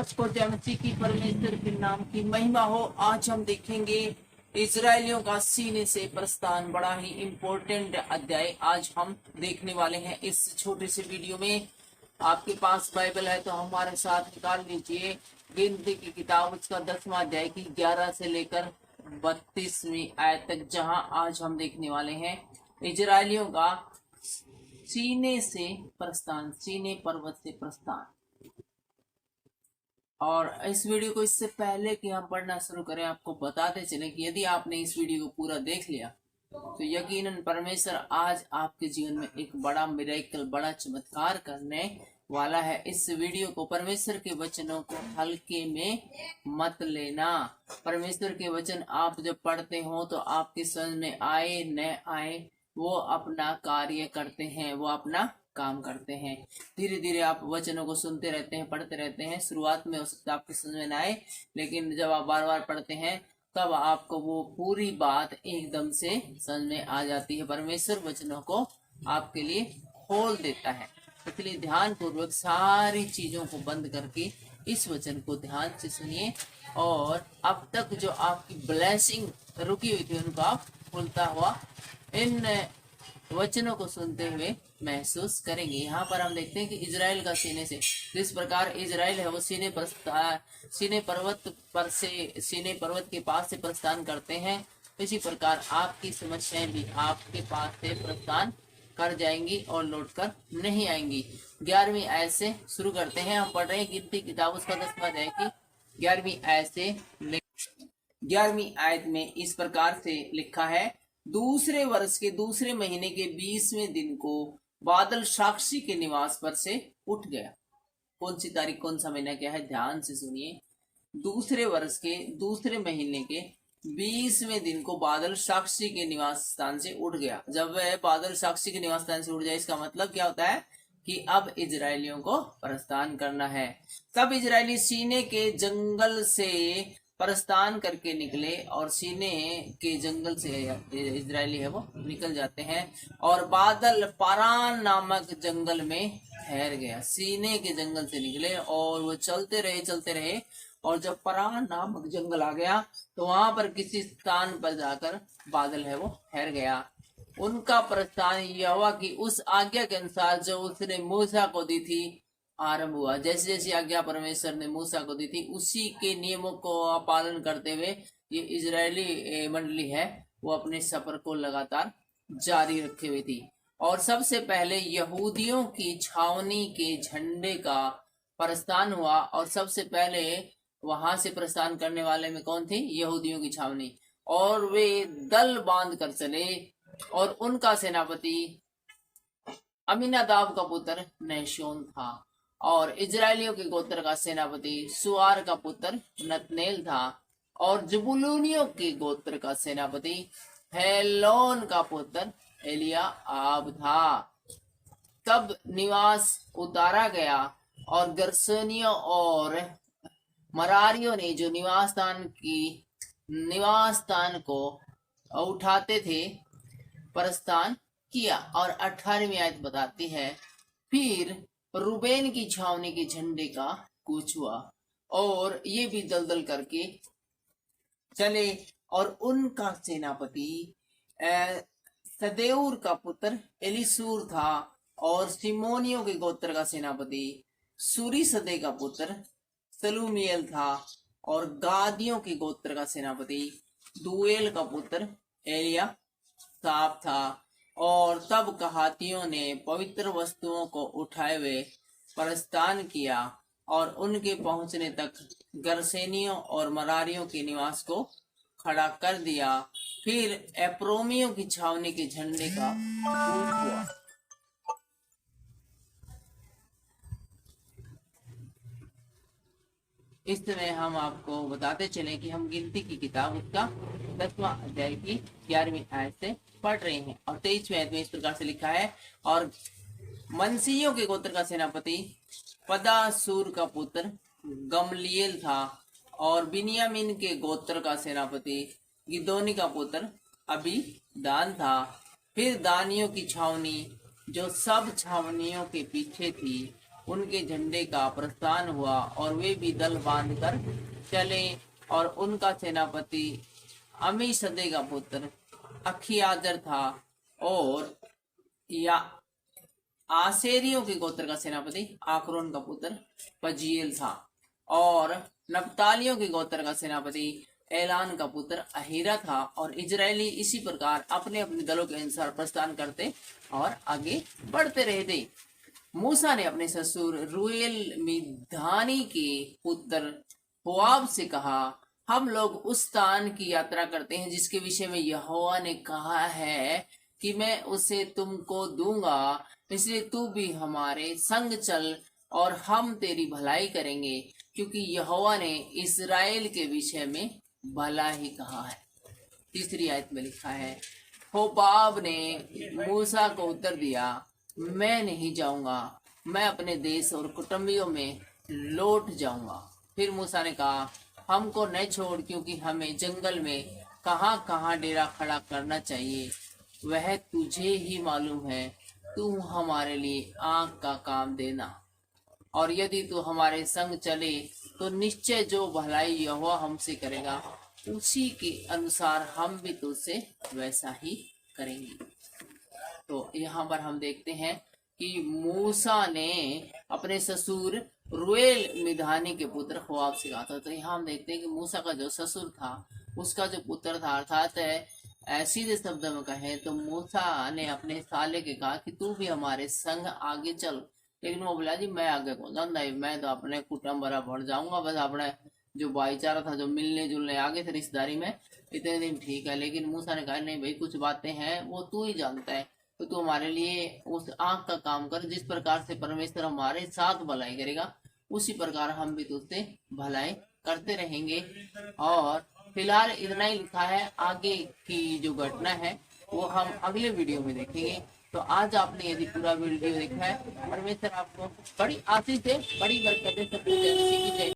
सबको जय मसीह की परमेश्वर के नाम की महिमा हो। आज हम देखेंगे इजरायलियों का सीने से प्रस्थान, बड़ा ही इम्पोर्टेंट अध्याय आज हम देखने वाले हैं इस छोटे से वीडियो में। आपके पास बाइबल है तो हमारे साथ निकाल लीजिए गिनती की किताब, उसका 10वां अध्याय की 11 से लेकर 32वीं आयत तक, जहां आज हम देखने वाले हैं इजरायलियों का सीने से प्रस्थान, सीने पर्वत से प्रस्थान। और इस वीडियो को इससे पहले कि हम पढ़ना शुरू करें, आपको बताते चले कि यदि आपने इस वीडियो को पूरा देख लिया तो यकीनन परमेश्वर आज आपके जीवन में एक बड़ा मिरेकल, बड़ा चमत्कार करने वाला है। इस वीडियो को, परमेश्वर के वचनों को हल्के में मत लेना। परमेश्वर के वचन आप जब पढ़ते हो तो आपके समझ में आए न आए, वो अपना कार्य करते हैं, वो अपना काम करते हैं। धीरे धीरे आप वचनों को सुनते रहते हैं, पढ़ते रहते हैं। शुरुआत में हो सकता है आपके समझ में ना आए, लेकिन जब आप बार बार पढ़ते हैं तब आपको वो पूरी बात एकदम से समझ में आ जाती है। परमेश्वर वचनों को आपके लिए खोल देता है, इसलिए ध्यान पूर्वक सारी चीजों को बंद करके इस वचन को ध्यान से सुनिए, और अब तक जो आपकी ब्लेसिंग रुकी हुई थी उनको आप खुलता हुआ इन वचनों को सुनते हुए महसूस करेंगे। यहाँ पर हम देखते हैं कि इजराइल का सीने से, जिस प्रकार इजराइल है वो सीने पर्वत के पास से प्रस्थान करते हैं, इसी प्रकार आपकी समस्याएं भी आपके पास से प्रस्थान कर जाएंगी और लौटकर नहीं आएंगी। 11वीं आयत से शुरू करते हैं। हम पढ़ रहे हैं गिनती किताब, उसका 10वां अध्याय की 11वीं आयत से 11वीं आयत में इस प्रकार से लिखा है, दूसरे वर्ष के दूसरे महीने के 20वें दिन को बादल साक्षी के निवास पर से उठ गया। कौन सी तारीख, कौन सा महीना क्या है, ध्यान से सुनिए। दूसरे वर्ष के दूसरे महीने के 20वें दिन को बादल साक्षी के निवास स्थान से उठ गया। जब वह बादल साक्षी के निवास स्थान से उठ जाए, इसका मतलब क्या होता है कि अब इजरायलियों को प्रस्थान करना है। तब इजरायली सीने के जंगल से प्रस्थान करके निकले, और सीने के जंगल से इजरायली है वो निकल जाते हैं और बादल पारान नामक जंगल में ठहर गया। सीने के जंगल से निकले और वो चलते रहे, और जब पारान नामक जंगल आ गया तो वहां पर किसी स्थान पर जाकर बादल है वो ठहर गया। उनका प्रस्थान यहोवा की उस आज्ञा के अनुसार जो उसने मूसा को दी थी आरंभ हुआ। जैसे जैसी आज्ञा परमेश्वर ने मूसा को दी थी, उसी के नियमों को पालन करते हुए ये इजरायली मंडली है वो अपने सफर को लगातार जारी रखे हुए थी। और सबसे पहले यहूदियों की छावनी के झंडे का प्रस्थान हुआ, और सबसे पहले वहां से प्रस्थान करने वाले में कौन थी, यहूदियों की छावनी। और वे दल बांध कर चले, और उनका सेनापति अमीनादाब का पुत्र नहशोन था, और इजरायलियों के गोत्र का सेनापति सुआर का पुत्र नतनेल था, और जबूलूनियों के गोत्र का सेनापति हेलोन का पुत्र एलियाआब था। तब निवास उतारा गया, और गर्शनियों और मरारियों ने जो निवास स्थान को उठाते थे प्रस्थान किया। और 18वीं आयत बताती है, फिर रूबेन की छावनी के झंडे का कूच हुआ, और ये भी दलदल करके चले, और उनका सेनापति सदेऊर का पुत्र एलिसूर था, और सिमोनियों के गोत्र का सेनापति सूरी सदे का पुत्र सलूमियल था, और गादियों के गोत्र का सेनापति दुएल का पुत्र एलिया साफ था। और तब कहातियों ने पवित्र वस्तुओं को उठाए हुए प्रस्थान किया, और उनके पहुंचने तक गर्शेनियों और मरारियों के निवास को खड़ा कर दिया। फिर एप्रोमियों की छावनी के झंडे का कूच हुआ। इस तरह हम आपको बताते चले कि हम गिनती की किताब उसका 10वां अध्याय की 11वीं आयत से पढ़ रहे हैं, और 23वें आयत में इस प्रकार से लिखा है, और मनसियों के गोत्र का सेनापति पदासूर का पुत्र गमलिएल था, और बिन्यामीन के गोत्र का सेनापति गिदोनी का पुत्र अबीदान था। फिर दानियों की छावनी जो सब छावनियों के पीछे थी उनके झंडे का प्रस्थान हुआ और वे भी दल बांधकर चले। और उनका सेनापति अमीशदै का पुत्र अखियाजर था, और या आसेरियों के गोत्र का सेनापति आकरोन का पुत्र पजीएल था, और नप्तालियों के गोत्र का सेनापति एलान का पुत्र अहीरा था। और इजरायली इसी प्रकार अपने अपने दलों के अनुसार प्रस्थान करते और आगे बढ़ते रहे थे। मूसा ने अपने ससुर रूएल मिधानी के पुत्र होआब से कहा, हम लोग उस स्थान की यात्रा करते हैं जिसके विषय में यहोवा ने कहा है कि मैं उसे तुमको दूंगा, इसलिए तू भी हमारे संग चल और हम तेरी भलाई करेंगे, क्योंकि यहोवा ने इस्राएल के विषय में भला ही कहा है। तीसरी आयत में लिखा है, होबाब ने मूसा को उत्तर दिया, मैं नहीं जाऊंगा, मैं अपने देश और कुटुंबियों में लौट जाऊंगा। फिर मूसा ने कहा, हमको न छोड़, क्योंकि हमें जंगल में कहाँ कहाँ डेरा खड़ा करना चाहिए वह तुझे ही मालूम है। तू हमारे लिए आँख का काम देना, और यदि तू हमारे संग चले तो निश्चय जो भलाई यहोवा हमसे करेगा उसी के अनुसार हम भी तुझसे वैसा ही करेंगे। तो यहाँ पर हम देखते हैं कि मूसा ने अपने ससुर रूएल मिधानी के पुत्र होआब से कहा था। तो यहाँ हम देखते हैं कि मूसा का जो ससुर था उसका जो पुत्र था, अर्थात सीधे शब्द में कहें तो मूसा ने अपने साले के कहा कि तू भी हमारे संग आगे चल, लेकिन वो बोला जी मैं आगे कौन जाता है, मैं तो अपने कुटुंब बरा बढ़ जाऊंगा, बस अपने जो भाईचारा था, जो मिलने जुलने आगे थे रिश्तेदारी में, इतने दिन ठीक है। लेकिन मूसा ने कहा नहीं भाई, कुछ बातें हैं वो तू ही जानता है, तो तू हमारे लिए उस आंख का काम कर, जिस प्रकार से परमेश्वर हमारे साथ भलाई करेगा उसी प्रकार हम भी तुझसे भलाई करते रहेंगे। और फिलहाल इतना ही लिखा है, आगे की जो घटना है वो हम अगले वीडियो में देखेंगे। तो आज आपने यदि पूरा वीडियो देखा है, परमेश्वर आपको बड़ी आशीष दे, बड़ी बरकत दे। सब कुछ